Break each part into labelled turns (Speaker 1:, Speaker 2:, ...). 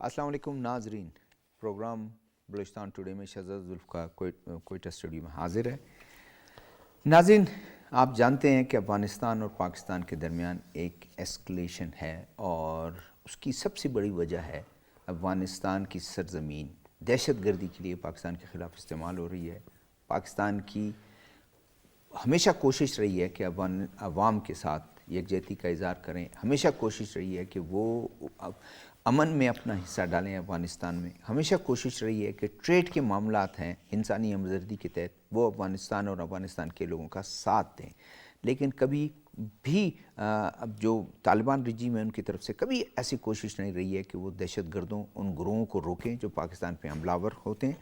Speaker 1: السلام علیکم ناظرین، پروگرام بلوچستان ٹوڈے میں شہزاد ذوالفقار کوئٹہ اسٹوڈیو میں حاضر ہے۔ ناظرین، آپ جانتے ہیں کہ افغانستان اور پاکستان کے درمیان ایک ایسکلیشن ہے اور اس کی سب سے بڑی وجہ ہے افغانستان کی سرزمین دہشت گردی کے لیے پاکستان کے خلاف استعمال ہو رہی ہے۔ پاکستان کی ہمیشہ کوشش رہی ہے کہ عوام کے ساتھ یکجہتی کا اظہار کریں، ہمیشہ کوشش رہی ہے کہ وہ امن میں اپنا حصہ ڈالیں افغانستان میں، ہمیشہ کوشش رہی ہے کہ ٹریڈ کے معاملات ہیں انسانی ہمدردی کے تحت وہ افغانستان اور افغانستان کے لوگوں کا ساتھ دیں، لیکن کبھی بھی اب جو طالبان رجیم ہے ان کی طرف سے کبھی ایسی کوشش نہیں رہی ہے کہ وہ دہشت گردوں ان گروہوں کو روکیں جو پاکستان پہ حملہ آور ہوتے ہیں۔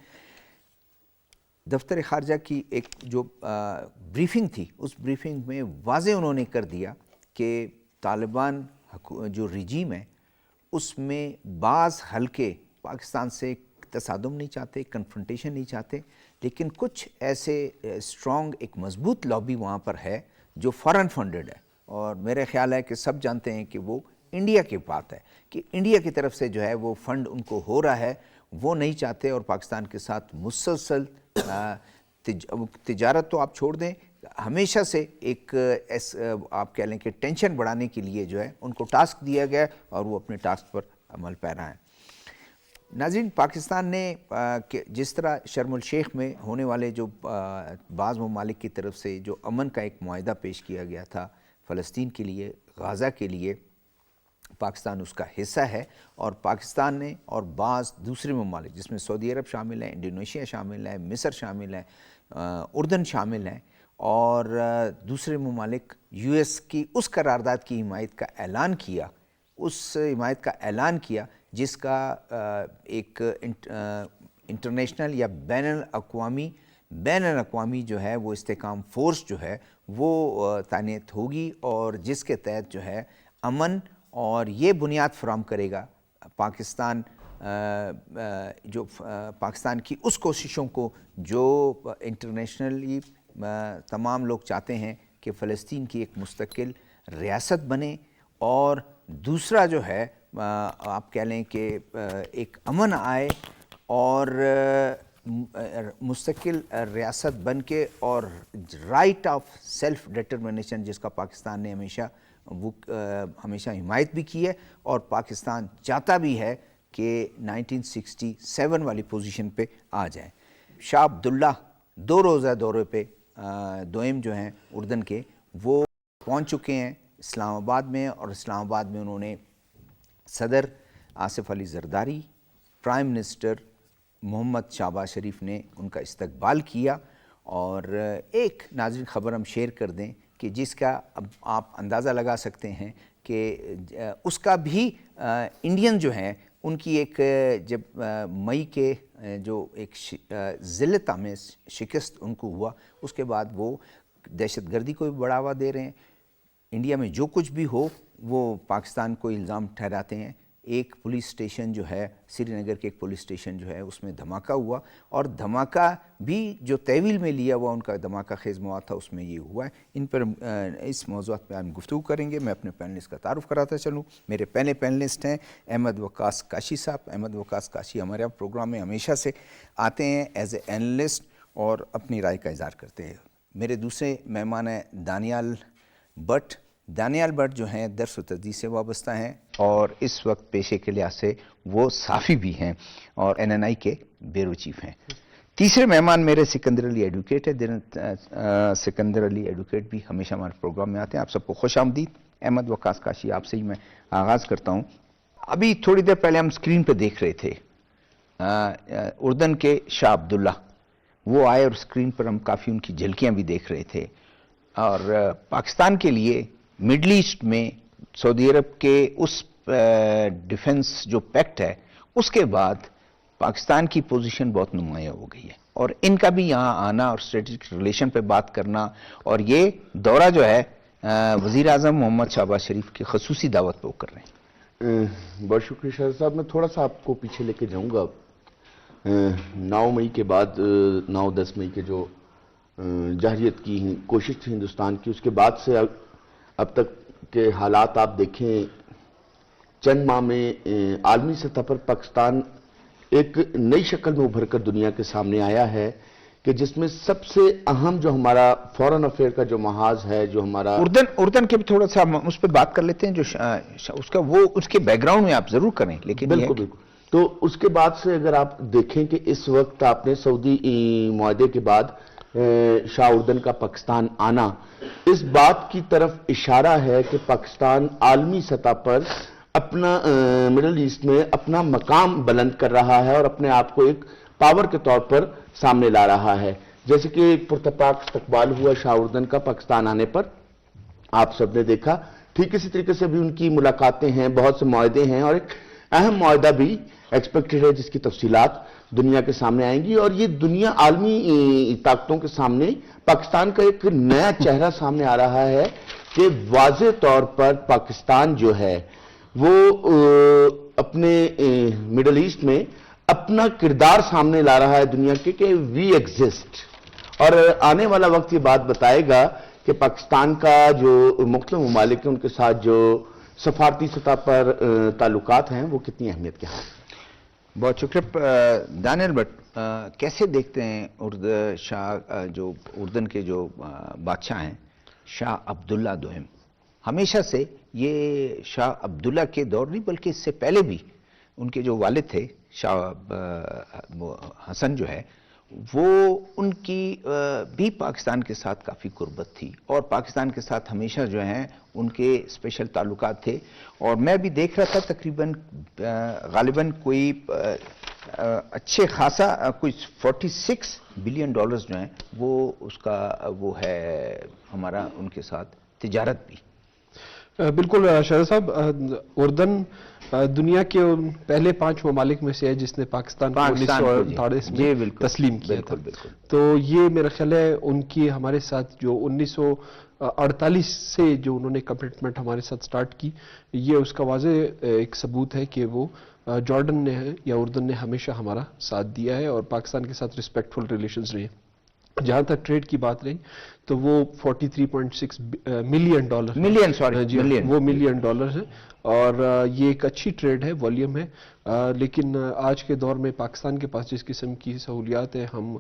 Speaker 1: دفتر خارجہ کی ایک جو بریفنگ تھی، اس بریفنگ میں واضح انہوں نے کر دیا کہ طالبان جو رجیم ہے اس میں بعض حلقے پاکستان سے تصادم نہیں چاہتے، کنفرنٹیشن نہیں چاہتے، لیکن کچھ ایسے اسٹرانگ ایک مضبوط لابی وہاں پر ہے جو فارن فنڈڈ ہے، اور میرے خیال ہے کہ سب جانتے ہیں کہ وہ انڈیا کی بات ہے کہ انڈیا کی طرف سے جو ہے وہ فنڈ ان کو ہو رہا ہے، وہ نہیں چاہتے اور پاکستان کے ساتھ مسلسل تجارت تو آپ چھوڑ دیں، ہمیشہ سے ایک آپ کہہ لیں کہ ٹینشن بڑھانے کے لیے جو ہے ان کو ٹاسک دیا گیا اور وہ اپنے ٹاسک پر عمل پیرا ہیں۔ ناظرین، پاکستان نے جس طرح شرم الشیخ میں ہونے والے جو بعض ممالک کی طرف سے جو امن کا ایک معاہدہ پیش کیا گیا تھا فلسطین کے لیے، غزہ کے لیے، پاکستان اس کا حصہ ہے، اور پاکستان نے اور بعض دوسرے ممالک جس میں سعودی عرب شامل ہیں، انڈونیشیا شامل ہے، مصر شامل ہے، اردن شامل ہیں، اور دوسرے ممالک یو ایس کی اس قرارداد کی حمایت کا اعلان کیا، جس کا ایک انٹرنیشنل یا بین الاقوامی جو ہے وہ استحکام فورس جو ہے وہ تعینات ہوگی، اور جس کے تحت جو ہے امن اور یہ بنیاد فراہم کرے گا پاکستان کی اس کوششوں کو جو انٹرنیشنلی تمام لوگ چاہتے ہیں کہ فلسطین کی ایک مستقل ریاست بنے، اور دوسرا جو ہے آپ کہہ لیں کہ ایک امن آئے اور مستقل ریاست بن کے، اور رائٹ آف سیلف ڈٹرمنیشن جس کا پاکستان نے ہمیشہ حمایت بھی کی ہے، اور پاکستان چاہتا بھی ہے کہ 1967 والی پوزیشن پہ آ جائے۔ شاہ عبداللہ 2 روزہ دورے پہ دوئم جو ہیں اردن کے، وہ پہنچ چکے ہیں اسلام آباد میں، اور اسلام آباد میں انہوں نے صدر آصف علی زرداری، پرائم منسٹر محمد شہباز شریف نے ان کا استقبال کیا، اور ایک ناظرین خبر ہم شیئر کر دیں کہ جس کا اب آپ اندازہ لگا سکتے ہیں کہ اس کا بھی انڈین جو ہیں ان کی ایک جب مئی کے جو ایک ذلت آمیز شکست ان کو ہوا، اس کے بعد وہ دہشت گردی کو بھی بڑھاوا دے رہے ہیں۔ انڈیا میں جو کچھ بھی ہو وہ پاکستان کو الزام ٹھہراتے ہیں۔ ایک پولیس اسٹیشن جو ہے سری نگر کے ایک پولیس اسٹیشن جو ہے اس میں دھماکہ ہوا، اور دھماکہ بھی جو تحویل میں لیا ہوا ان کا دھماکہ خیز مواد تھا اس میں یہ ہوا ہے۔ ان پر اس موضوعات پہ ہم گفتگو کریں گے۔ میں اپنے پینلسٹ کا تعارف کراتا چلوں۔ میرے پہلے پینلسٹ ہیں احمد وقاص کاشی صاحب۔ احمد وقاص کاشی ہمارے پروگرام میں ہمیشہ سے آتے ہیں ایز اے اینالسٹ اور اپنی رائے کا اظہار کرتے ہیں۔ میرے دوسرے مہمان ہیں دانیال بٹ۔ دانیال بٹ جو ہیں درس و تدریس سے وابستہ ہیں، اور اس وقت پیشے کے لحاظ سے وہ صحافی بھی ہیں اور NNI کے بیورو چیف ہیں۔ تیسرے مہمان میرے سکندر علی ایڈوکیٹ ہے۔ سکندر علی ایڈوکیٹ بھی ہمیشہ ہمارے پروگرام میں آتے ہیں۔ آپ سب کو خوش آمدید۔ احمد وقاص کاشی، آپ سے ہی میں آغاز کرتا ہوں۔ ابھی تھوڑی دیر پہلے ہم اسکرین پہ دیکھ رہے تھے اردن کے شاہ عبداللہ، وہ آئے اور اسکرین پر ہم کافی ان کی جھلکیاں بھی دیکھ رہے تھے، اور پاکستان کے لیے مڈل ایسٹ میں سعودی عرب کے اس ڈیفنس جو پیکٹ ہے اس کے بعد پاکستان کی پوزیشن بہت نمایاں ہو گئی ہے، اور ان کا بھی یہاں آنا اور اسٹریٹجک ریلیشن پہ بات کرنا، اور یہ دورہ جو ہے وزیر اعظم محمد شہباز شریف کی خصوصی دعوت پہ وہ کر رہے ہیں۔
Speaker 2: بہت شکریہ شاہ صاحب۔ میں تھوڑا سا آپ کو پیچھے لے کے جاؤں گا۔ 9 مئی کے بعد 9-10 مئی کے جو جارحیت کی کوشش تھی ہندوستان کی، اس کے بعد سے اب تک کے حالات آپ دیکھیں، چند ماہ میں عالمی سطح پر پاکستان ایک نئی شکل میں ابھر کر دنیا کے سامنے آیا ہے کہ جس میں سب سے اہم جو ہمارا فورن افیئر کا جو محاذ ہے، جو ہمارا
Speaker 1: اردن کے بھی تھوڑا سا ہم اس پہ بات کر لیتے ہیں، جو اس کے بیک گراؤنڈ میں آپ ضرور کریں، لیکن
Speaker 2: بالکل بالکل. تو اس کے بعد سے اگر آپ دیکھیں کہ اس وقت آپ نے سعودی معاہدے کے بعد شاہ اردن کا پاکستان آنا اس بات کی طرف اشارہ ہے کہ پاکستان عالمی سطح پر اپنا مڈل ایسٹ میں اپنا مقام بلند کر رہا ہے اور اپنے آپ کو ایک پاور کے طور پر سامنے لا رہا ہے. جیسے کہ ایک پرتپاک استقبال ہوا شاہ اردن کا پاکستان آنے پر، آپ سب نے دیکھا. ٹھیک اسی طریقے سے بھی ان کی ملاقاتیں ہیں، بہت سے معاہدے ہیں، اور ایک اہم معاہدہ بھی ایکسپیکٹڈ ہے جس کی تفصیلات دنیا کے سامنے آئیں گی. اور یہ دنیا عالمی طاقتوں کے سامنے پاکستان کا ایک نیا چہرہ سامنے آ رہا ہے کہ واضح طور پر پاکستان جو ہے وہ اپنے مڈل ایسٹ میں اپنا کردار سامنے لا رہا ہے دنیا کے کہ وی ایگزسٹ. اور آنے والا وقت یہ بات بتائے گا کہ پاکستان کا جو مختلف ممالک ہیں ان کے ساتھ جو سفارتی سطح پر تعلقات ہیں وہ کتنی اہمیت کے ہیں.
Speaker 1: بہت شکریہ دانیل بٹ. کیسے دیکھتے ہیں جو اردن کے جو بادشاہ ہیں شاہ عبداللہ دوئم؟ ہمیشہ سے یہ شاہ عبداللہ کے دور نہیں بلکہ اس سے پہلے بھی ان کے جو والد تھے شاہ حسن جو ہے وہ ان کی بھی پاکستان کے ساتھ کافی قربت تھی اور پاکستان کے ساتھ ہمیشہ جو ہیں ان کے اسپیشل تعلقات تھے. اور میں بھی دیکھ رہا تھا تقریباً غالباً کوئی اچھے خاصا کوئی 46 بلین ڈالرز جو ہیں وہ ہے ہمارا ان کے ساتھ تجارت بھی.
Speaker 3: بالکل شہزاد صاحب، اردن دنیا کے پہلے 5 ممالک میں سے ہے جس نے پاکستان کو 1948 میں تسلیم کیا تھا. تو یہ میرا خیال ہے ان کی ہمارے ساتھ جو 1948 سے جو انہوں نے کمٹمنٹ ہمارے ساتھ سٹارٹ کی، یہ اس کا واضح ایک ثبوت ہے کہ وہ جارڈن نے ہے یا اردن نے ہمیشہ ہمارا ساتھ دیا ہے اور پاکستان کے ساتھ ریسپیکٹفل ریلیشنز رہے. جہاں تک ٹریڈ کی بات رہی تو وہ 43.6 ملین ڈالر وہ ملین ڈالر ہے اور یہ ایک اچھی ٹریڈ ہے، والیوم ہے. لیکن آج کے دور میں پاکستان کے پاس جس قسم کی سہولیات ہیں، ہم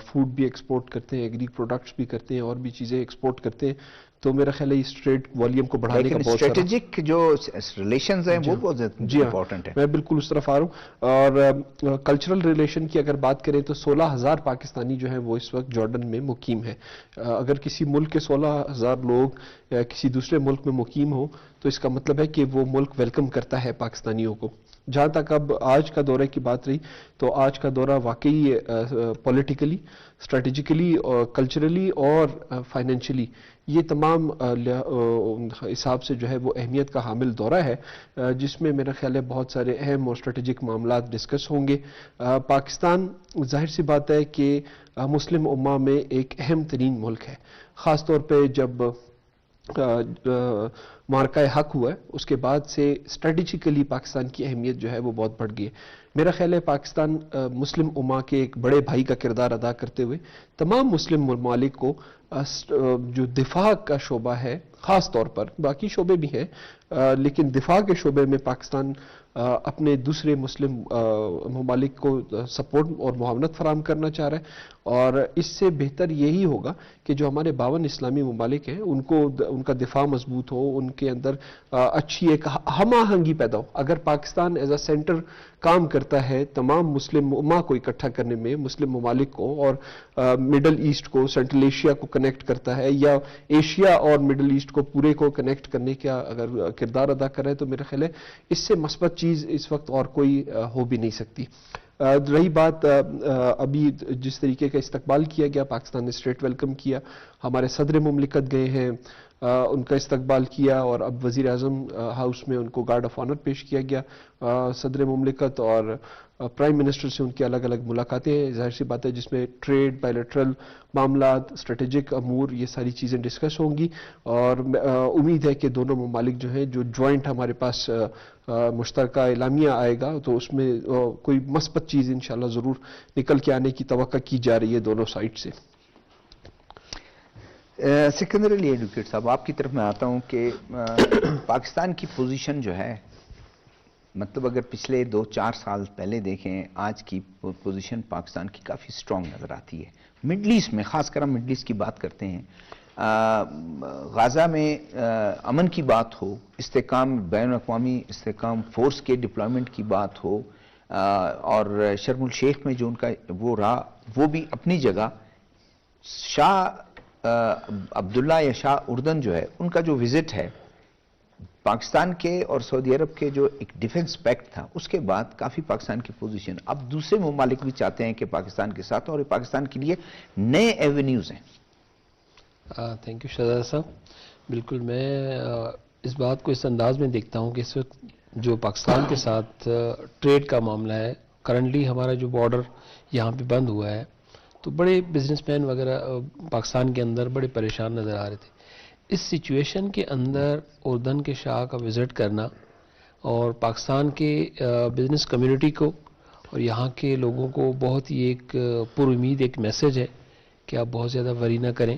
Speaker 3: فوڈ بھی ایکسپورٹ کرتے ہیں، ایگری پروڈکٹس بھی کرتے ہیں اور بھی چیزیں ایکسپورٹ کرتے ہیں، تو میرا خیال ہے اس ٹریڈ والیوم کو بڑھانے کا بہت سارا
Speaker 1: اسٹریٹجک جو ریلیشنز ہیں وہ بہت امپورٹنٹ ہے.
Speaker 3: میں بالکل اس طرف آ رہا ہوں. اور کلچرل ریلیشن کی اگر بات کریں تو 16,000 پاکستانی جو ہیں وہ اس وقت جارڈن میں مقیم ہیں. اگر کسی ملک کے 16,000 لوگ کسی دوسرے ملک میں مقیم ہوں تو اس کا مطلب ہے کہ وہ ملک ویلکم کرتا ہے پاکستانیوں کو. جہاں تک اب آج کا دورے کی بات رہی تو آج کا دورہ واقعی پولیٹیکلی، اسٹریٹجیکلی اور کلچرلی اور فائنینشلی یہ تمام حساب سے جو ہے وہ اہمیت کا حامل دورہ ہے جس میں میرا خیال ہے بہت سارے اہم اور اسٹریٹجک معاملات ڈسکس ہوں گے. پاکستان ظاہر سی بات ہے کہ مسلم امہ میں ایک اہم ترین ملک ہے، خاص طور پہ جب معرکہ حق ہوا ہے اس کے بعد سے اسٹریٹجیکلی پاکستان کی اہمیت جو ہے وہ بہت بڑھ گئی ہے. میرا خیال ہے پاکستان مسلم امہ کے ایک بڑے بھائی کا کردار ادا کرتے ہوئے تمام مسلم ممالک کو جو دفاع کا شعبہ ہے، خاص طور پر باقی شعبے بھی ہیں لیکن دفاع کے شعبے میں پاکستان اپنے دوسرے مسلم ممالک کو سپورٹ اور معاونت فراہم کرنا چاہ رہا ہے. اور اس سے بہتر یہی ہوگا کہ جو ہمارے 52 اسلامی ممالک ہیں ان کا دفاع مضبوط ہو، ان کے اندر اچھی ایک ہم آہنگی پیدا ہو. اگر پاکستان ایز اے سینٹر کام کرتا ہے تمام مسلم امہ کو اکٹھا کرنے میں، مسلم ممالک کو اور مڈل ایسٹ کو، سینٹرل ایشیا کو کنیکٹ کرتا ہے یا ایشیا اور مڈل ایسٹ کو پورے کو کنیکٹ کرنے کا اگر کردار ادا کر رہا ہے تو میرا خیال ہے اس سے مثبت چیز اس وقت اور کوئی ہو بھی نہیں سکتی. رہی بات ابھی جس طریقے کا استقبال کیا گیا، پاکستان نے اسٹریٹ ویلکم کیا، ہمارے صدر مملکت گئے ہیں، ان کا استقبال کیا اور اب وزیر اعظم ہاؤس میں ان کو گارڈ آف آنر پیش کیا گیا. صدر مملکت اور پرائم منسٹر سے ان کی الگ الگ ملاقاتیں ہیں، ظاہر سی بات ہے جس میں ٹریڈ، بائیلیٹرل معاملات، اسٹریٹجک امور، یہ ساری چیزیں ڈسکس ہوں گی. اور امید ہے کہ دونوں ممالک جو ہیں جو جوائنٹ ہمارے پاس مشترکہ اعلامیہ آئے گا تو اس میں کوئی مثبت چیز انشاءاللہ ضرور نکل کے آنے کی توقع کی جا رہی ہے دونوں سائڈ سے.
Speaker 1: سکندر علی ایڈوکیٹ صاحب، آپ کی طرف میں آتا ہوں کہ پاکستان کی پوزیشن جو ہے مطلب اگر پچھلے 2-4 سال پہلے دیکھیں، آج کی پوزیشن پاکستان کی کافی سٹرونگ نظر آتی ہے مڈل ایسٹ میں، خاص کر ہم مڈل ایسٹ کی بات کرتے ہیں. غازہ میں امن کی بات ہو، استحکام، بین الاقوامی استحکام فورس کے ڈپلائمنٹ کی بات ہو، اور شرم الشیخ میں جو ان کا وہ رہا، وہ بھی اپنی جگہ. شاہ عبداللہ یا شاہ اردن جو ہے، ان کا جو وزٹ ہے پاکستان کے اور سعودی عرب کے جو ایک ڈیفنس پیکٹ تھا، اس کے بعد کافی پاکستان کی پوزیشن، اب دوسرے ممالک بھی چاہتے ہیں کہ پاکستان کے ساتھ، اور پاکستان کے لیے نئے ایونیوز ہیں.
Speaker 4: تھینک یو شہزاد صاحب. بالکل میں اس بات کو اس انداز میں دیکھتا ہوں کہ اس وقت جو پاکستان کے ساتھ ٹریڈ کا معاملہ ہے، کرنٹلی ہمارا جو بارڈر یہاں پہ بند ہوا ہے، تو بڑے بزنس مین وغیرہ پاکستان کے اندر بڑے پریشان نظر آ رہے تھے. اس سچویشن کے اندر اردن کے شاہ کا وزٹ کرنا اور پاکستان کے بزنس کمیونٹی کو اور یہاں کے لوگوں کو بہت ہی ایک پر امید ایک میسج ہے کہ آپ بہت زیادہ وری نہ کریں،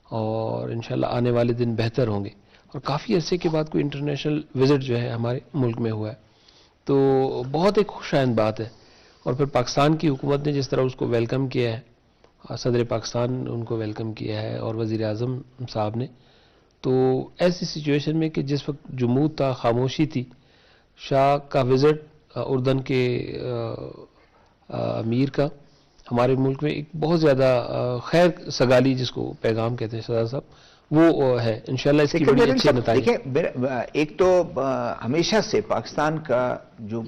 Speaker 4: اور انشاءاللہ آنے والے دن بہتر ہوں گے. اور کافی عرصے کے بعد کوئی انٹرنیشنل وزٹ جو ہے ہمارے ملک میں ہوا ہے، تو بہت ایک خوش آئند بات ہے. اور پھر پاکستان کی حکومت نے جس طرح اس کو ویلکم کیا ہے، صدر پاکستان ان کو ویلکم کیا ہے اور وزیر اعظم صاحب نے، تو ایسی سچویشن میں کہ جس وقت جمود تھا، خاموشی تھی، شاہ کا وزٹ اردن کے امیر کا ہمارے ملک میں ایک بہت زیادہ خیر سگالی جس کو پیغام کہتے ہیں شہزاد صاحب، وہ ہے. انشاءاللہ اس کی بڑی اچھے نتائج.
Speaker 1: دیکھیں، ایک تو ہمیشہ سے پاکستان کا جو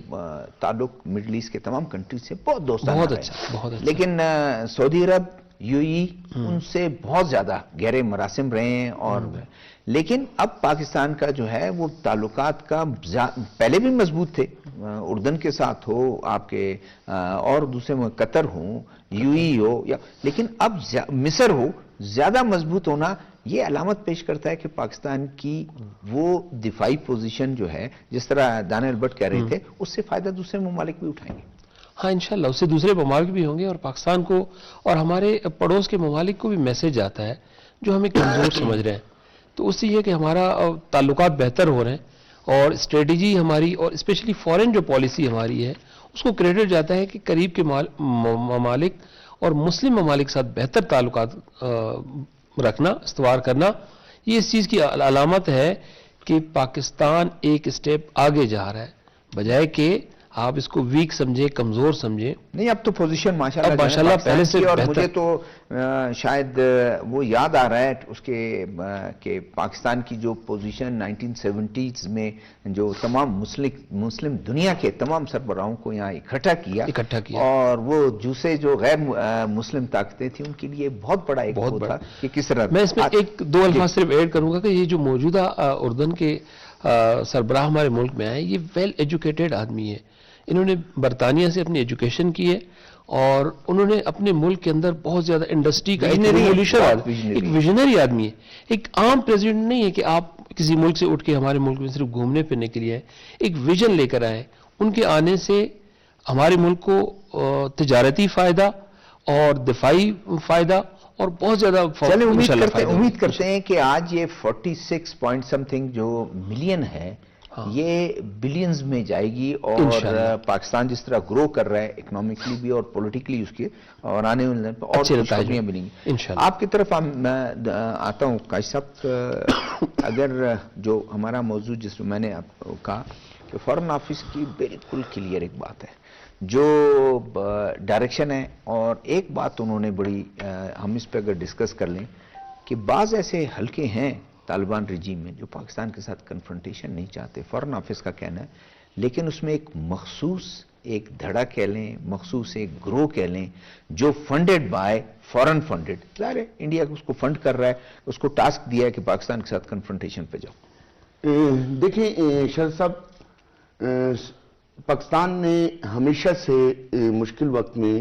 Speaker 1: تعلق مڈل ایسٹ کے تمام کنٹریز سے بہت دوستانہ
Speaker 4: بہت
Speaker 1: ہے.
Speaker 4: اچھا، بہت اچھا.
Speaker 1: لیکن سعودی عرب، یو ای ان سے بہت زیادہ گہرے مراسم رہے ہیں، اور لیکن اب پاکستان کا جو ہے وہ تعلقات کا پہلے بھی مضبوط تھے، اردن کے ساتھ ہو، آپ کے اور دوسرے قطر ہوں، یو ای ہو، لیکن اب مصر ہو، زیادہ مضبوط ہونا یہ علامت پیش کرتا ہے کہ پاکستان کی وہ دفاعی پوزیشن جو ہے، جس طرح دانیل بٹ کہہ رہے تھے، اس سے فائدہ دوسرے ممالک بھی اٹھائیں گے.
Speaker 4: ہاں انشاءاللہ اس سے دوسرے ممالک بھی ہوں گے، اور پاکستان کو اور ہمارے پڑوس کے ممالک کو بھی میسج آتا ہے جو ہمیں کمزور سمجھ رہے ہیں. تو اس سے یہ کہ ہمارا تعلقات بہتر ہو رہے ہیں، اور اسٹریٹجی ہماری اور اسپیشلی فورن جو پالیسی ہماری ہے اس کو کریڈٹ جاتا ہے کہ قریب کے ممالک اور مسلم ممالک کے ساتھ بہتر تعلقات رکھنا، استوار کرنا، یہ اس چیز کی علامت ہے کہ پاکستان ایک اسٹیپ آگے جا رہا ہے، بجائے کہ آپ اس کو ویک سمجھے، کمزور سمجھے.
Speaker 1: نہیں، اب تو پوزیشن ماشاءاللہ
Speaker 4: پہلے سے
Speaker 1: اور
Speaker 4: بہتر.
Speaker 1: مجھے تو شاید وہ یاد آ رہا ہے اس کے کہ پاکستان کی جو پوزیشن 1970s میں جو تمام مسلم دنیا کے تمام سربراہوں کو یہاں اکٹھا کیا، اور وہ دوسرے جو غیر مسلم طاقتیں تھیں ان کے لیے بہت بڑا ایک وہ تھا کہ کس طرح.
Speaker 4: میں اس میں ایک دو الفاظ صرف ایڈ کروں گا کہ یہ جو موجودہ اردن کے سربراہ ہمارے ملک میں آئے، یہ ویل ایجوکیٹڈ آدمی ہے. انہوں نے برطانیہ سے اپنی ایجوکیشن کی ہے، اور انہوں نے اپنے ملک کے اندر بہت زیادہ انڈسٹری کا ایک ویژنری آدمی ہے. ایک عام پریزیڈنٹ نہیں ہے کہ آپ کسی ملک سے اٹھ کے ہمارے ملک میں صرف گھومنے پھرنے کے لیے آئے، ایک ویژن لے کر آئے. ان کے آنے سے ہمارے ملک کو تجارتی فائدہ اور دفاعی فائدہ اور بہت زیادہ
Speaker 1: امید کرتے ہیں کہ آج یہ 46 پوائنٹ سم تھنگ جو ملین ہے یہ بلینز میں جائے گی، اور پاکستان جس طرح گرو کر رہا ہے اکنامکلی بھی اور پولیٹیکلی اس کے، اور آنے والے دن اور خوشخبریاں ملیں گی. آپ کی طرف آتا ہوں قائد صاحب. اگر جو ہمارا موضوع جس میں نے آپ کو کہا کہ فارن آفس کی بالکل کلیئر ایک بات ہے، جو ڈائریکشن ہے، اور ایک بات انہوں نے بڑی ہم اس پہ اگر ڈسکس کر لیں کہ بعض ایسے حلقے ہیں طالبان رجیم میں جو پاکستان کے ساتھ کنفرنٹیشن نہیں چاہتے، فارن آفس کا کہنا ہے، لیکن اس میں ایک مخصوص ایک دھڑا کہہ لیں، مخصوص ایک گروہ کہہ لیں جو فنڈڈ بائی فورن فنڈڈ، ظاہر ہے انڈیا اس کو فنڈ کر رہا ہے، اس کو ٹاسک دیا ہے کہ پاکستان کے ساتھ کنفرنٹیشن پہ جاؤ.
Speaker 2: دیکھیں شہزاد صاحب، پاکستان نے ہمیشہ سے مشکل وقت میں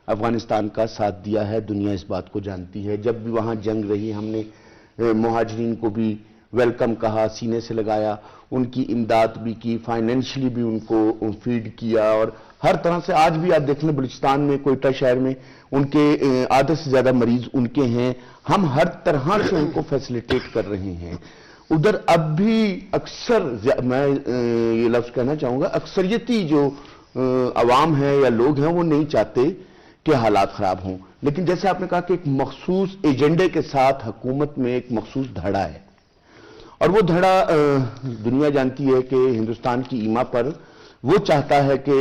Speaker 2: افغانستان کا ساتھ دیا ہے، دنیا اس بات کو جانتی ہے. جب بھی وہاں جنگ رہی ہم نے مہاجرین کو بھی ویلکم کہا، سینے سے لگایا، ان کی امداد بھی کی، فائنینشلی بھی ان کو فیڈ کیا، اور ہر طرح سے آج بھی آپ دیکھ لیں بلوچستان میں کوئٹہ شہر میں ان کے آدھے سے زیادہ مریض ان کے ہیں، ہم ہر طرح سے ان کو فیسلیٹیٹ کر رہے ہیں. ادھر اب بھی اکثر میں یہ لفظ کہنا چاہوں گا اکثریتی جو عوام ہیں یا لوگ ہیں وہ نہیں چاہتے کہ حالات خراب ہوں، لیکن جیسے آپ نے کہا کہ ایک مخصوص ایجنڈے کے ساتھ حکومت میں ایک مخصوص دھڑا ہے، اور وہ دھڑا دنیا جانتی ہے کہ ہندوستان کی ایما پر وہ چاہتا ہے کہ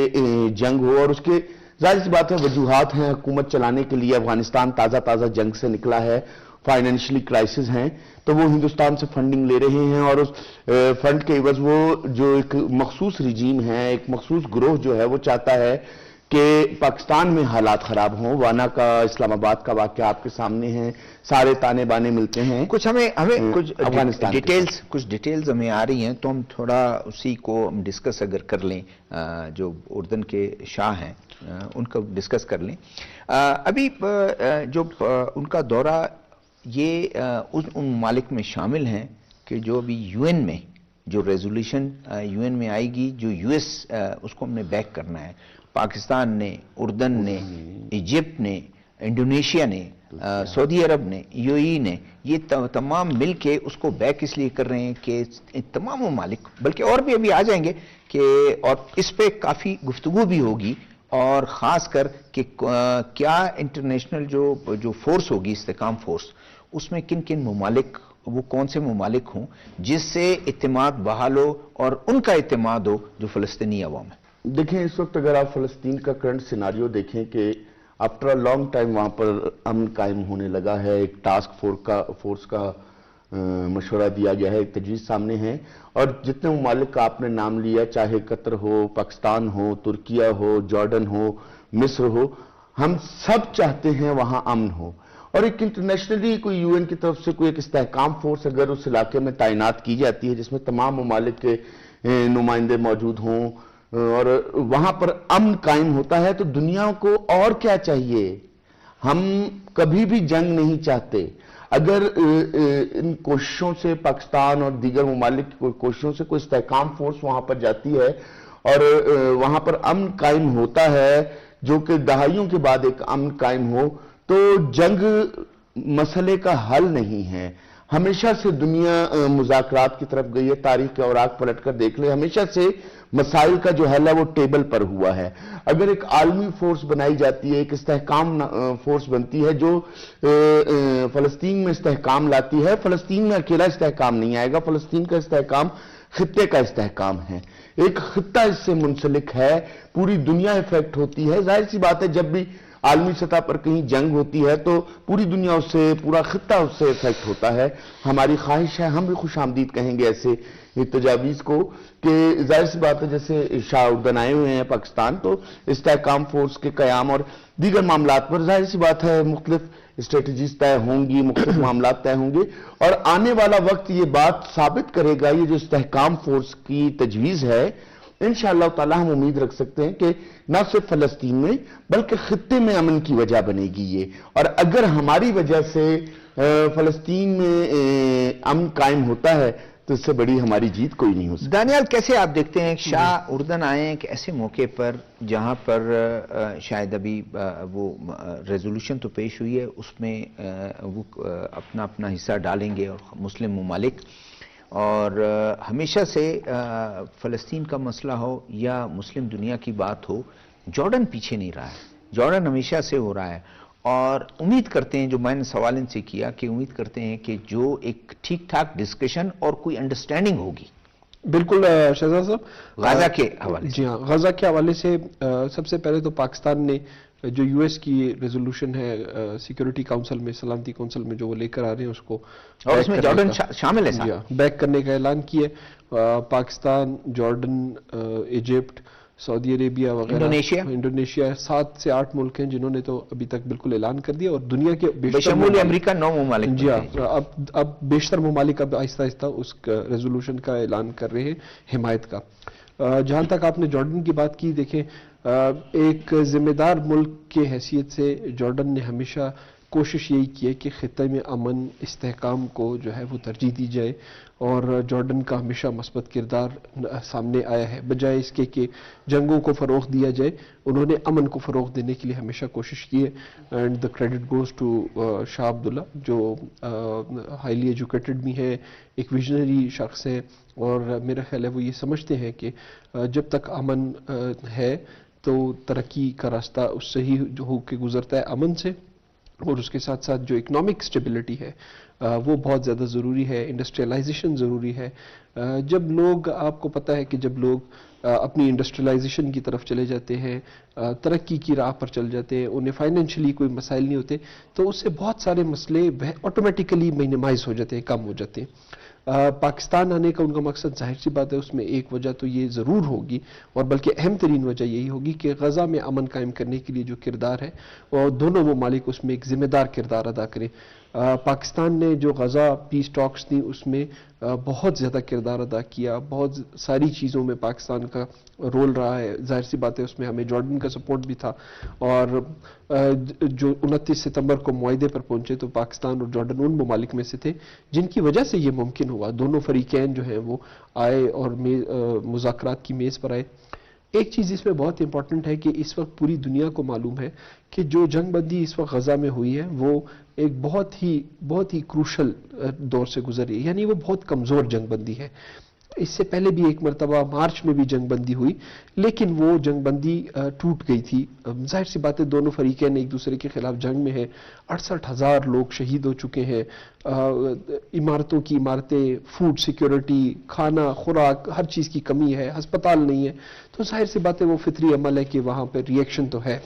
Speaker 2: جنگ ہو، اور اس کے ظاہر سی بات ہے وجوہات ہیں حکومت چلانے کے لیے. افغانستان تازہ جنگ سے نکلا ہے، فائنینشلی کرائسس ہیں، تو وہ ہندوستان سے فنڈنگ لے رہے ہیں، اور اس فنڈ کے عوض وہ جو ایک مخصوص رجیم ہے، ایک مخصوص گروہ جو ہے وہ چاہتا ہے کہ پاکستان میں حالات خراب ہوں. وانا کا اسلام آباد کا واقعہ آپ کے سامنے ہیں، سارے تانے بانے ملتے ہیں.
Speaker 1: کچھ ہمیں کچھ
Speaker 2: افغانستان
Speaker 1: ڈیٹیلز ہمیں آ رہی ہیں، تو ہم تھوڑا اسی کو ہم ڈسکس اگر کر لیں، جو اردن کے شاہ ہیں ان کو ڈسکس کر لیں. ابھی جو ان کا دورہ یہ ان ممالک میں شامل ہیں کہ جو ابھی یو این میں جو ریزولوشن یو این میں آئے گی، جو یو ایس اس کو ہم نے بیک کرنا ہے. پاکستان نے، اردن نے، ایجپٹ نے، انڈونیشیا نے، سعودی عرب نے، یو ای نے، یہ تمام مل کے اس کو بیک اس لیے کر رہے ہیں کہ تمام ممالک، بلکہ اور بھی ابھی آ جائیں گے کہ، اور اس پہ کافی گفتگو بھی ہوگی، اور خاص کر کہ کیا انٹرنیشنل جو فورس ہوگی، استحکام فورس، اس میں کن کن ممالک، وہ کون سے ممالک ہوں جس سے اعتماد بحال ہو اور ان کا اعتماد ہو جو فلسطینی عوام ہے.
Speaker 2: دیکھیں اس وقت اگر آپ فلسطین کا کرنٹ سیناریو دیکھیں کہ آفٹر اے لانگ ٹائم وہاں پر امن قائم ہونے لگا ہے، ایک ٹاسک فورس کا مشورہ دیا گیا ہے، ایک تجویز سامنے ہے، اور جتنے ممالک کا آپ نے نام لیا، چاہے قطر ہو، پاکستان ہو، ترکیہ ہو، جارڈن ہو، مصر ہو، ہم سب چاہتے ہیں وہاں امن ہو. اور ایک انٹرنیشنلی کوئی یو این کی طرف سے کوئی ایک استحکام فورس اگر اس علاقے میں تعینات کی جاتی ہے جس میں تمام ممالک کے نمائندے موجود ہوں اور وہاں پر امن قائم ہوتا ہے، تو دنیا کو اور کیا چاہیے؟ ہم کبھی بھی جنگ نہیں چاہتے. اگر ان کوششوں سے پاکستان اور دیگر ممالک کی کوششوں سے کوئی استحکام فورس وہاں پر جاتی ہے اور وہاں پر امن قائم ہوتا ہے، جو کہ دہائیوں کے بعد ایک امن قائم ہو، تو جنگ مسئلے کا حل نہیں ہے. ہمیشہ سے دنیا مذاکرات کی طرف گئی ہے. تاریخ کے اوراق پلٹ کر دیکھ لیں، ہمیشہ سے مسائل کا جو حل ہے وہ ٹیبل پر ہوا ہے. اگر ایک عالمی فورس بنائی جاتی ہے، ایک استحکام فورس بنتی ہے جو فلسطین میں استحکام لاتی ہے، فلسطین میں اکیلا استحکام نہیں آئے گا، فلسطین کا استحکام خطے کا استحکام ہے، ایک خطہ اس سے منسلک ہے، پوری دنیا افیکٹ ہوتی ہے. ظاہر سی بات ہے جب بھی عالمی سطح پر کہیں جنگ ہوتی ہے تو پوری دنیا اس سے، پورا خطہ اس سے افیکٹ ہوتا ہے. ہماری خواہش ہے، ہم بھی خوش آمدید کہیں گے ایسے تجاویز کو، کہ ظاہر سی بات ہے جیسے شاہ اردن آئے ہوئے ہیں پاکستان، تو استحکام فورس کے قیام اور دیگر معاملات پر ظاہر سی بات ہے مختلف اسٹریٹجیز طے ہوں گی، مختلف معاملات طے ہوں گے، اور آنے والا وقت یہ بات ثابت کرے گا. یہ جو استحکام فورس کی تجویز ہے، انشاءاللہ تعالی ہم امید رکھ سکتے ہیں کہ نہ صرف فلسطین میں بلکہ خطے میں امن کی وجہ بنے گی یہ. اور اگر ہماری وجہ سے فلسطین میں امن قائم ہوتا ہے تو اس سے بڑی ہماری جیت کوئی نہیں ہو سکتی.
Speaker 1: دانیال، کیسے آپ دیکھتے ہیں شاہ اردن آئے ہیں کہ ایسے موقع پر جہاں پر شاید ابھی وہ ریزولوشن تو پیش ہوئی ہے، اس میں وہ اپنا حصہ ڈالیں گے اور مسلم ممالک، اور ہمیشہ سے فلسطین کا مسئلہ ہو یا مسلم دنیا کی بات ہو، جارڈن پیچھے نہیں رہا ہے، جارڈن ہمیشہ سے ہو رہا ہے. اور امید کرتے ہیں، جو میں نے سوال ان سے کیا، کہ امید کرتے ہیں کہ جو ایک ٹھیک ٹھاک ڈسکشن اور کوئی انڈرسٹینڈنگ ہوگی.
Speaker 3: بالکل شہزاد صاحب،
Speaker 1: غزہ کے حوالے سے،
Speaker 3: جی ہاں، غزہ کے حوالے سے سب سے پہلے تو پاکستان نے جو یو ایس کی ریزولوشن ہے سیکیورٹی کاؤنسل میں، سلامتی کاؤنسل میں جو وہ لے کر آ رہے ہیں، اس کو
Speaker 1: اور اس میں جارڈن شامل ہے،
Speaker 3: بیک کرنے کا اعلان کیا ہے. پاکستان، جارڈن، ایجپٹ، سعودی عربیہ وغیرہ، انڈونیشیا، 7 سے 8 ملک ہیں جنہوں نے تو ابھی تک بالکل اعلان کر دیا، اور دنیا کے
Speaker 1: بشمول امریکہ 9 ممالک.
Speaker 3: جی ہاں، اب بیشتر ممالک اب آہستہ آہستہ اس ریزولوشن کا اعلان کر رہے ہیں حمایت کا. جہاں تک آپ نے جارڈن کی بات کی، دیکھیں ایک ذمہ دار ملک کی حیثیت سے جارڈن نے ہمیشہ کوشش یہی کی ہے کہ خطے میں امن استحکام کو جو ہے وہ ترجیح دی جائے، اور جارڈن کا ہمیشہ مثبت کردار سامنے آیا ہے، بجائے اس کے کہ جنگوں کو فروغ دیا جائے انہوں نے امن کو فروغ دینے کے لیے ہمیشہ کوشش کی ہے. And the credit goes to Shah Abdullah جو ہائیلی ایجوکیٹڈ بھی ہے، ایک ویژنری شخص ہے، اور میرا خیال ہے وہ یہ سمجھتے ہیں کہ جب تک امن ہے تو ترقی کا راستہ اس سے ہی جو ہو کے گزرتا ہے، امن سے، اور اس کے ساتھ ساتھ جو اکنامک سٹیبلٹی ہے وہ بہت زیادہ ضروری ہے، انڈسٹریلائزیشن ضروری ہے. جب لوگ، آپ کو پتہ ہے کہ جب لوگ اپنی انڈسٹریلائزیشن کی طرف چلے جاتے ہیں، ترقی کی راہ پر چل جاتے ہیں، انہیں فائنینشلی کوئی مسائل نہیں ہوتے، تو اس سے بہت سارے مسئلے آٹومیٹیکلی مینیمائز ہو جاتے ہیں، کم ہو جاتے ہیں. پاکستان آنے کا ان کا مقصد ظاہر سی بات ہے، اس میں ایک وجہ تو یہ ضرور ہوگی، اور بلکہ اہم ترین وجہ یہی ہوگی کہ غزہ میں امن قائم کرنے کے لیے جو کردار ہے اور دونوں ممالک اس میں ایک ذمہ دار کردار ادا کریں. پاکستان نے جو غزہ پیس ٹاکس تھیں اس میں بہت زیادہ کردار ادا کیا، بہت ساری چیزوں میں پاکستان کا رول رہا ہے. ظاہر سی بات ہے اس میں ہمیں جارڈن کا سپورٹ بھی تھا، اور جو 29 ستمبر کو معاہدے پر پہنچے تو پاکستان اور جارڈن ان ممالک میں سے تھے جن کی وجہ سے یہ ممکن ہوا. دونوں فریقین جو ہیں وہ آئے اور مذاکرات کی میز پر آئے. ایک چیز اس میں بہت امپورٹنٹ ہے کہ اس وقت پوری دنیا کو معلوم ہے کہ جو جنگ بندی اس وقت غزہ میں ہوئی ہے وہ ایک بہت ہی کروشل دور سے گزری ہے، یعنی وہ بہت کمزور جنگ بندی ہے. اس سے پہلے بھی ایک مرتبہ مارچ میں بھی جنگ بندی ہوئی، لیکن وہ جنگ بندی ٹوٹ گئی تھی. ظاہر سی بات ہے دونوں فریقین ایک دوسرے کے خلاف جنگ میں ہیں، 68,000 لوگ شہید ہو چکے ہیں، عمارتوں کی عمارتیں، فوڈ سیکیورٹی، کھانا خوراک، ہر چیز کی کمی ہے، ہسپتال نہیں ہے. تو ظاہر سی بات ہے وہ فطری عمل ہے کہ وہاں پہ ری ایکشن تو ہے.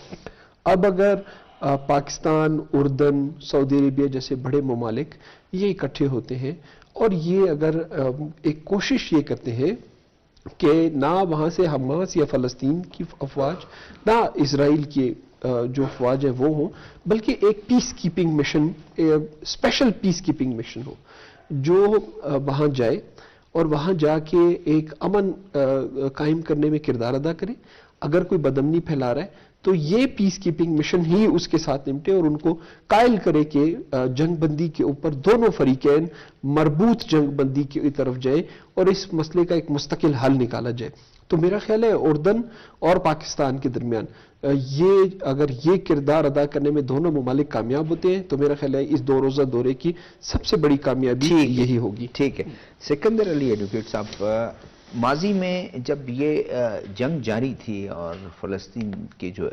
Speaker 3: اب اگر پاکستان، اردن، سعودی عربیہ جیسے بڑے ممالک یہ اکٹھے ہوتے ہیں اور یہ اگر ایک کوشش یہ کرتے ہیں کہ نہ وہاں سے حماس یا فلسطین کی افواج، نہ اسرائیل کے جو افواج ہیں وہ ہوں، بلکہ ایک peacekeeping mission, special peacekeeping mission ہو جو وہاں جائے اور وہاں جا کے ایک امن قائم کرنے میں کردار ادا کرے. اگر کوئی بدامنی پھیلا رہا ہے تو یہ پیس کیپنگ مشن ہی اس کے ساتھ نمٹے اور ان کو قائل کرے کہ جنگ بندی کے اوپر دونوں فریقین مربوط جنگ بندی کی طرف جائے اور اس مسئلے کا ایک مستقل حل نکالا جائے. تو میرا خیال ہے اردن اور پاکستان کے درمیان اگر یہ کردار ادا کرنے میں دونوں ممالک کامیاب ہوتے ہیں تو میرا خیال ہے اس 2 روزہ دورے کی سب سے بڑی کامیابی یہی ہوگی.
Speaker 1: ٹھیک ہے. سکندر علی ایڈوکیٹ صاحب، ماضی میں جب یہ جنگ جاری تھی اور فلسطین کے جو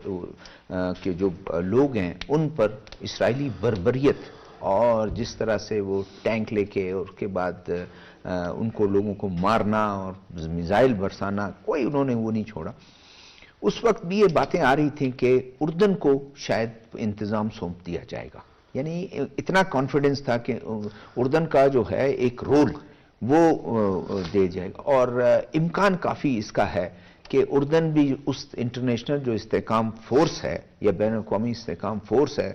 Speaker 1: لوگ ہیں ان پر اسرائیلی بربریت اور جس طرح سے وہ ٹینک لے کے اور اس کے بعد ان کو لوگوں کو مارنا اور میزائل برسانا، کوئی انہوں نے وہ نہیں چھوڑا. اس وقت بھی یہ باتیں آ رہی تھیں کہ اردن کو شاید انتظام سونپ دیا جائے گا، یعنی اتنا کانفیڈنس تھا کہ اردن کا جو ہے ایک رول وہ دے جائے گا، اور امکان کافی اس کا ہے کہ اردن بھی اس انٹرنیشنل جو استحکام فورس ہے یا بین الاقوامی استحکام فورس ہے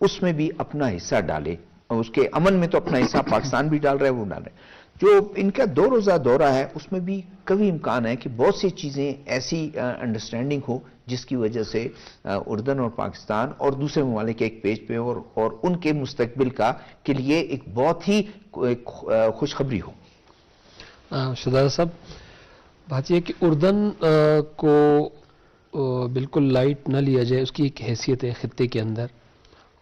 Speaker 1: اس میں بھی اپنا حصہ ڈالے. اس کے امن میں تو اپنا حصہ پاکستان بھی ڈال رہا ہے، وہ ڈال رہے ہیں. جو ان کا 2 روزہ دورہ ہے اس میں بھی کبھی امکان ہے کہ بہت سی چیزیں ایسی انڈرسٹینڈنگ ہو جس کی وجہ سے اردن اور پاکستان اور دوسرے ممالک ایک پیج پہ اور ان کے مستقبل کے لیے ایک بہت ہی خوشخبری ہو.
Speaker 4: شہزادہ صاحب، بات یہ ہے کہ اردن کو بالکل لائٹ نہ لیا جائے، اس کی ایک حیثیت ہے خطے کے اندر،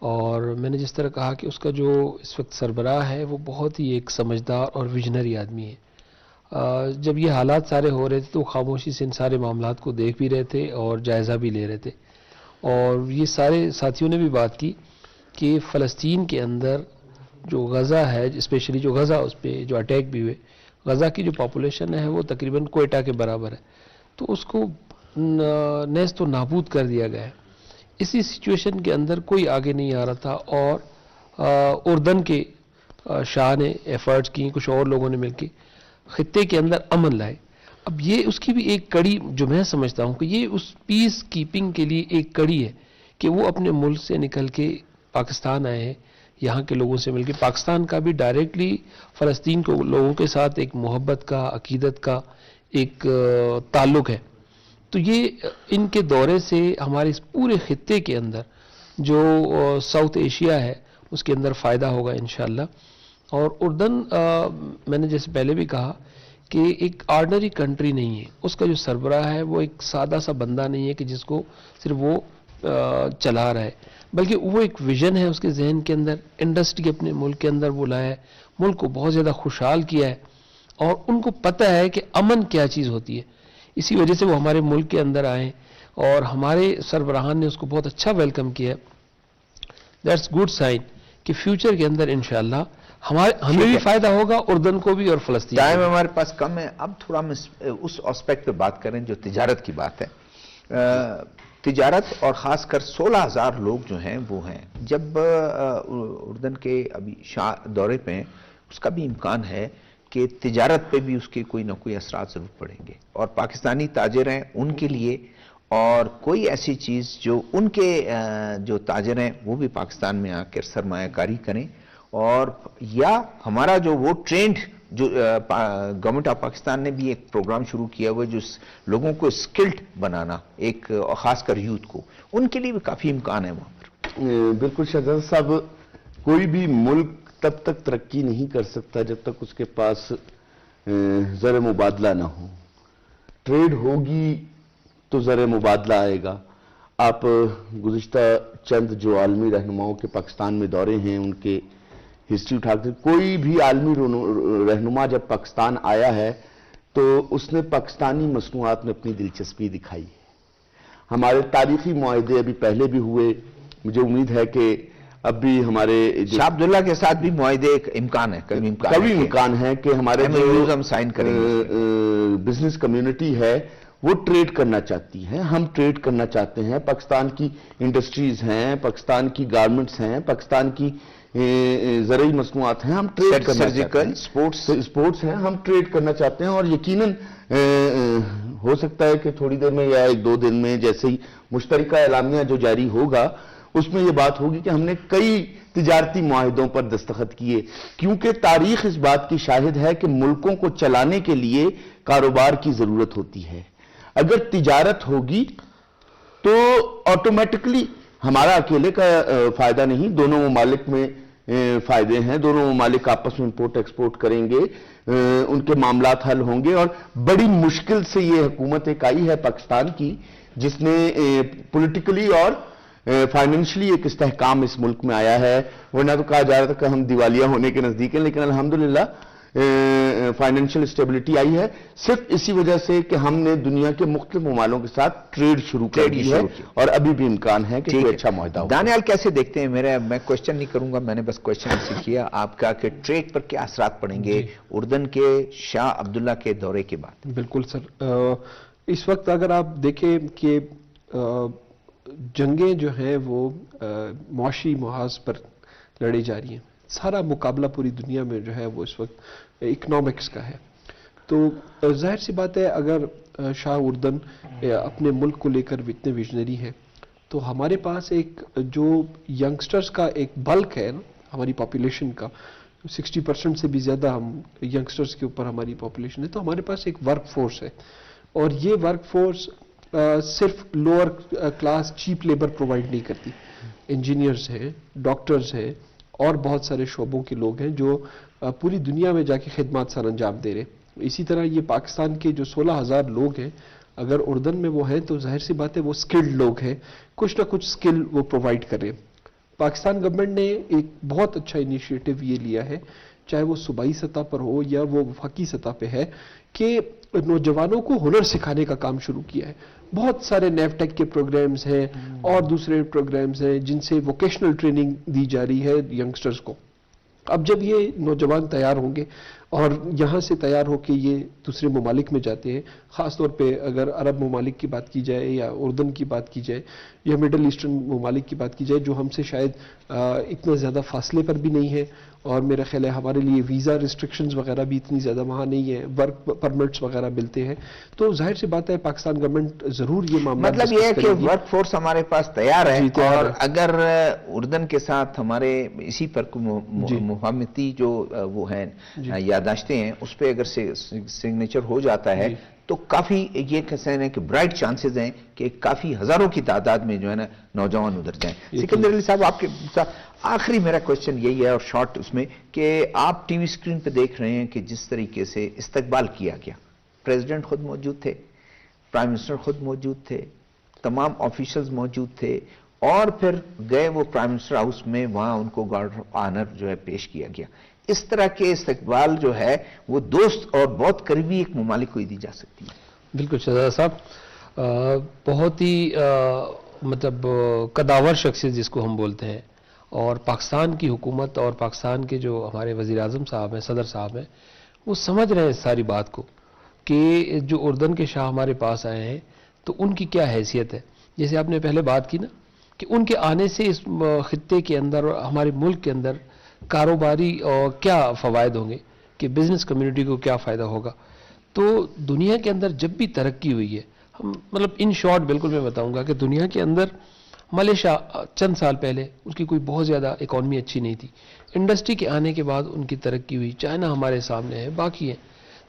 Speaker 4: اور میں نے جس طرح کہا کہ اس کا جو اس وقت سربراہ ہے وہ بہت ہی ایک سمجھدار اور ویژنری آدمی ہے. جب یہ حالات سارے ہو رہے تھے تو خاموشی سے ان سارے معاملات کو دیکھ بھی رہے تھے اور جائزہ بھی لے رہے تھے. اور یہ سارے ساتھیوں نے بھی بات کی کہ فلسطین کے اندر جو غزہ ہے، اسپیشلی جو غزہ اس پہ جو اٹیک بھی ہوئے، غزہ کی جو پاپولیشن ہے وہ تقریباً کوئٹہ کے برابر ہے، تو اس کو نیست و نابود کر دیا گیا ہے. اسی سچویشن کے اندر کوئی آگے نہیں آ رہا تھا، اور اردن کے شاہ نے ایفرٹس کی، کچھ اور لوگوں نے مل کے خطے کے اندر امن لائے. اب یہ اس کی بھی ایک کڑی جو میں سمجھتا ہوں کہ یہ اس پیس کیپنگ کے لیے ایک کڑی ہے کہ وہ اپنے ملک سے نکل کے پاکستان آئے ہیں، یہاں کے لوگوں سے مل کے. پاکستان کا بھی ڈائریکٹلی فلسطین کو لوگوں کے ساتھ ایک محبت کا، عقیدت کا ایک تعلق ہے. تو یہ ان کے دورے سے ہمارے اس پورے خطے کے اندر جو ساؤتھ ایشیا ہے اس کے اندر فائدہ ہوگا انشاءاللہ. اور اردن میں نے جیسے پہلے بھی کہا کہ ایک آرڈنری کنٹری نہیں ہے. اس کا جو سربراہ ہے وہ ایک سادہ سا بندہ نہیں ہے کہ جس کو صرف وہ چلا رہا ہے، بلکہ وہ ایک ویژن ہے اس کے ذہن کے اندر. انڈسٹری اپنے ملک کے اندر وہ لایا ہے، ملک کو بہت زیادہ خوشحال کیا ہے، اور ان کو پتہ ہے کہ امن کیا چیز ہوتی ہے. اسی وجہ سے وہ ہمارے ملک کے اندر آئے اور ہمارے سربراہان نے اس کو بہت اچھا ویلکم کیا. دیٹس گڈ سائن کہ فیوچر کے اندر انشاءاللہ ہمیں بھی فائدہ ہوگا، اردن کو بھی اور فلسطین کو
Speaker 1: ٹائم
Speaker 4: بھی.
Speaker 1: ہمارے پاس کم ہے. اب تھوڑا ہم اس اسپیکٹ پہ بات کریں جو تجارت کی بات ہے. تجارت اور خاص کر 16,000 لوگ جو ہیں وہ ہیں. جب اردن کے ابھی شاہ دورے پہ ہیں، اس کا بھی امکان ہے کہ تجارت پہ بھی اس کے کوئی نہ کوئی اثرات ضرور پڑیں گے، اور پاکستانی تاجر ہیں ان کے لیے، اور کوئی ایسی چیز جو ان کے جو تاجر ہیں وہ بھی پاکستان میں آ کر سرمایہ کاری کریں، اور یا ہمارا جو وہ ٹرینڈ جو گورنمنٹ آف پاکستان نے بھی ایک پروگرام شروع کیا ہوا ہے جو لوگوں کو اسکلڈ بنانا، ایک خاص کر یوتھ کو، ان کے لیے بھی کافی امکان ہے وہاں پر.
Speaker 2: بالکل شہزاد صاحب، کوئی بھی ملک تب تک ترقی نہیں کر سکتا جب تک اس کے پاس زر مبادلہ نہ ہو. ٹریڈ ہوگی تو زر مبادلہ آئے گا. آپ گزشتہ چند جو عالمی رہنماؤں کے پاکستان میں دورے ہیں ان کے ہسٹری اٹھا کر، کوئی بھی عالمی رہنما جب پاکستان آیا ہے تو اس نے پاکستانی مصنوعات میں اپنی دلچسپی دکھائی. ہمارے تاریخی معاہدے ابھی پہلے بھی ہوئے، مجھے امید ہے کہ اب بھی ہمارے
Speaker 1: شاہ عبداللہ کے ساتھ بھی معاہدے ایک امکان ہے،
Speaker 2: کبھی امکان ہے کہ ہمارے
Speaker 1: ہم سائن کریں گے.
Speaker 2: بزنس کمیونٹی ہے وہ ٹریڈ کرنا چاہتی ہے، ہم ٹریڈ کرنا چاہتے ہیں. پاکستان کی انڈسٹریز ہیں، پاکستان کی گارمنٹس ہیں، پاکستان کی زرعی مصنوعات ہیں، ہم ٹریڈ کرنا چاہتے ہیں. اسپورٹس ہیں، ہم ٹریڈ کرنا چاہتے ہیں. اور یقیناً ہو سکتا ہے کہ تھوڑی دیر میں یا 1-2 دن میں جیسے ہی مشترکہ اعلامیہ جو جاری ہوگا اس میں یہ بات ہوگی کہ ہم نے کئی تجارتی معاہدوں پر دستخط کیے، کیونکہ تاریخ اس بات کی شاہد ہے کہ ملکوں کو چلانے کے لیے کاروبار کی ضرورت ہوتی ہے. اگر تجارت ہوگی تو آٹومیٹکلی ہمارا اکیلے کا فائدہ نہیں، دونوں ممالک میں فائدے ہیں. دونوں ممالک آپس میں امپورٹ ایکسپورٹ کریں گے، ان کے معاملات حل ہوں گے. اور بڑی مشکل سے یہ حکومت ایک آئی ہے پاکستان کی جس نے پولیٹیکلی اور فائنینشلی ایک استحکام اس ملک میں آیا ہے. ورنہ تو کہا جا رہا تھا کہ ہم دیوالیہ ہونے کے نزدیک ہیں، لیکن الحمدللہ فائنینشیل اسٹیبلٹی آئی ہے صرف اسی وجہ سے کہ ہم نے دنیا کے مختلف ممالوں کے ساتھ ٹریڈ شروع کر دی ہے، اور ابھی بھی امکان ہے کہ کوئی اچھا معاہدہ ہو.
Speaker 1: دانیال کیسے دیکھتے ہیں؟ میں کوشچن نہیں کروں گا، میں نے بس کوشچن اسی کیا آپ کا کہ ٹریڈ پر کیا اثرات پڑیں گے اردن کے شاہ عبداللہ کے دورے کے بعد؟
Speaker 3: بالکل سر، اس وقت اگر آپ دیکھیں کہ جنگیں جو ہیں وہ معاشی محاذ پر لڑی جا رہی ہیں. سارا مقابلہ پوری دنیا میں جو ہے وہ اس وقت اکنامکس کا ہے. تو ظاہر سی بات ہے اگر شاہ اردن اپنے ملک کو لے کر اتنے ویژنری ہیں تو ہمارے پاس ایک جو ینگسٹرز کا ایک بلک ہے نا ہماری پاپولیشن کا، 60% سے بھی زیادہ ہم ینگسٹرز کے اوپر ہماری پاپولیشن ہے. تو ہمارے پاس ایک ورک فورس ہے، اور یہ ورک فورس صرف lower class cheap labour provide نہیں کرتی. انجینئرز ہیں، ڈاکٹرز ہیں، اور بہت سارے شعبوں کے لوگ ہیں جو پوری دنیا میں جا کے خدمات سر انجام دے رہے. اسی طرح یہ پاکستان کے جو 16,000 لوگ ہیں اگر اردن میں وہ ہیں تو ظاہر سی بات ہے وہ سکلڈ لوگ ہیں، کچھ نہ کچھ سکل وہ پرووائڈ کر رہے ہیں. پاکستان گورنمنٹ نے ایک بہت اچھا انیشیٹو یہ لیا ہے، چاہے وہ صوبائی سطح پر ہو یا وہ وفاقی سطح پہ ہے، کہ نوجوانوں کو ہنر سکھانے کا کام شروع کیا ہے. بہت سارے نیوٹیک کے پروگرامز ہیں اور دوسرے پروگرامز ہیں جن سے ووکیشنل ٹریننگ دی جا رہی ہے ینگسٹرز کو. اب جب یہ نوجوان تیار ہوں گے اور یہاں سے تیار ہو کے یہ دوسرے ممالک میں جاتے ہیں، خاص طور پہ اگر عرب ممالک کی بات کی جائے یا اردن کی بات کی جائے یا مڈل ایسٹرن ممالک کی بات کی جائے جو ہم سے شاید اتنا زیادہ فاصلے پر بھی نہیں ہے، اور میرا خیال ہے ہمارے لیے ویزا ریسٹرکشنز وغیرہ بھی اتنی زیادہ وہاں نہیں ہے، ورک پرمٹس وغیرہ ملتے ہیں. تو ظاہر سی بات ہے پاکستان گورنمنٹ ضرور یہ معاملہ
Speaker 1: مطلب یہ ہے کہ ورک فورس ہمارے پاس تیار ہے، اور اگر اردن کے ساتھ ہمارے اسی پر مفاہمتی جو وہ ہیں یادداشتیں ہیں اس پہ اگر سگنیچر ہو جاتا ہے تو کافی یہ کہتے ہیں کہ برائٹ چانسز ہیں کہ کافی ہزاروں کی تعداد میں جو ہے نا نوجوان ادھر جائیں. سکندر علی صاحب آپ کے آخری میرا کوشچن یہی ہے اور شارٹ اس میں کہ آپ ٹی وی اسکرین پہ دیکھ رہے ہیں کہ جس طریقے سے استقبال کیا گیا, پریزیڈنٹ خود موجود تھے, پرائم منسٹر خود موجود تھے, تمام آفیشلز موجود تھے, اور پھر گئے وہ پرائم منسٹر ہاؤس میں, وہاں ان کو گارڈ آف آنر جو ہے پیش کیا گیا. اس طرح کے استقبال جو ہے وہ دوست اور بہت قریبی ایک ممالک کو ہی دی جا سکتی ہے.
Speaker 4: بالکل شہزادہ صاحب, بہت ہی مطلب قداور شخصیت جس کو ہم بولتے ہیں, اور پاکستان کی حکومت اور پاکستان کے جو ہمارے وزیر اعظم صاحب ہیں, صدر صاحب ہیں, وہ سمجھ رہے ہیں اس ساری بات کو کہ جو اردن کے شاہ ہمارے پاس آئے ہیں تو ان کی کیا حیثیت ہے. جیسے آپ نے پہلے بات کی نا کہ ان کے آنے سے اس خطے کے اندر اور ہمارے ملک کے اندر کاروباری اور کیا فوائد ہوں گے, کہ بزنس کمیونٹی کو کیا فائدہ ہوگا. تو دنیا کے اندر جب بھی ترقی ہوئی ہے, ہم مطلب ان شارٹ بالکل میں بتاؤں گا کہ دنیا کے اندر ملیشیا چند سال پہلے اس کی کوئی بہت زیادہ اکانومی اچھی نہیں تھی, انڈسٹری کے آنے کے بعد ان کی ترقی ہوئی. چائنا ہمارے سامنے ہے, باقی ہے.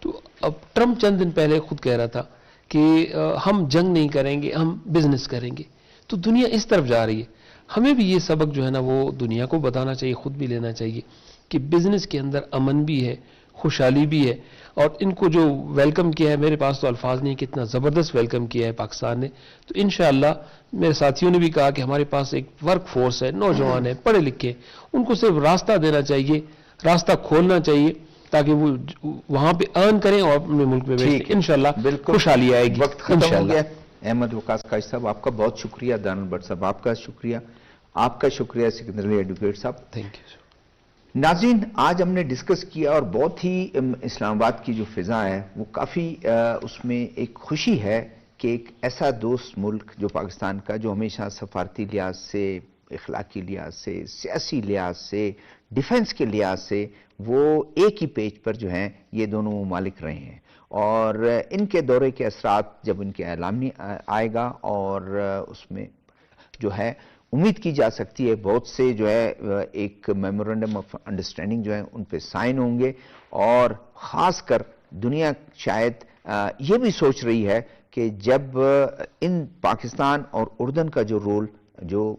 Speaker 4: تو اب ٹرمپ چند دن پہلے خود کہہ رہا تھا کہ ہم جنگ نہیں کریں گے, ہم بزنس کریں گے. تو دنیا اس طرف جا رہی ہے. ہمیں بھی یہ سبق جو ہے نا وہ دنیا کو بتانا چاہیے, خود بھی لینا چاہیے کہ بزنس کے اندر امن بھی ہے, خوشحالی بھی ہے. اور ان کو جو ویلکم کیا ہے, میرے پاس تو الفاظ نہیں, کتنا زبردست ویلکم کیا ہے پاکستان نے. تو انشاءاللہ میرے ساتھیوں نے بھی کہا کہ ہمارے پاس ایک ورک فورس ہے, نوجوان ہے, پڑھے لکھے, ان کو صرف راستہ دینا چاہیے, راستہ کھولنا چاہیے تاکہ وہ وہاں پہ ارن کریں اور اپنے ملک میں بیچیں. انشاءاللہ خوشحالی آئے گی.
Speaker 1: وقت ختم ہو گیا. احمد وقاص قائد صاحب آپ کا بہت شکریہ, دانل بٹ صاحب آپ کا شکریہ, آپ کا شکریہ سکندر علی ایڈوکیٹ صاحب.
Speaker 4: Thank you.
Speaker 1: ناظرین, آج ہم نے ڈسکس کیا اور بہت ہی اسلام آباد کی جو فضا ہے وہ کافی اس میں ایک خوشی ہے کہ ایک ایسا دوست ملک جو پاکستان کا, جو ہمیشہ سفارتی لحاظ سے, اخلاقی لحاظ سے, سیاسی لحاظ سے, ڈیفنس کے لحاظ سے وہ ایک ہی پیج پر جو ہیں یہ دونوں ممالک رہے ہیں. اور ان کے دورے کے اثرات جب ان کے اعلان آئے گا اور اس میں جو ہے امید کی جا سکتی ہے بہت سے جو ہے ایک میمورنڈم آف انڈرسٹینڈنگ جو ہے ان پہ سائن ہوں گے. اور خاص کر دنیا شاید یہ بھی سوچ رہی ہے کہ جب ان پاکستان اور اردن کا جو رول جو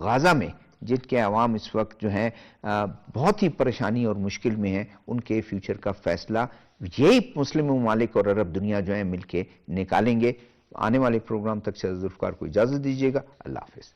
Speaker 1: غازہ میں جن کے عوام اس وقت جو ہیں بہت ہی پریشانی اور مشکل میں ہیں, ان کے فیوچر کا فیصلہ یہی مسلم ممالک اور عرب دنیا جو ہے مل کے نکالیں گے. آنے والے پروگرام تک سے ذوالفقار کو اجازت دیجیے گا. اللہ حافظ.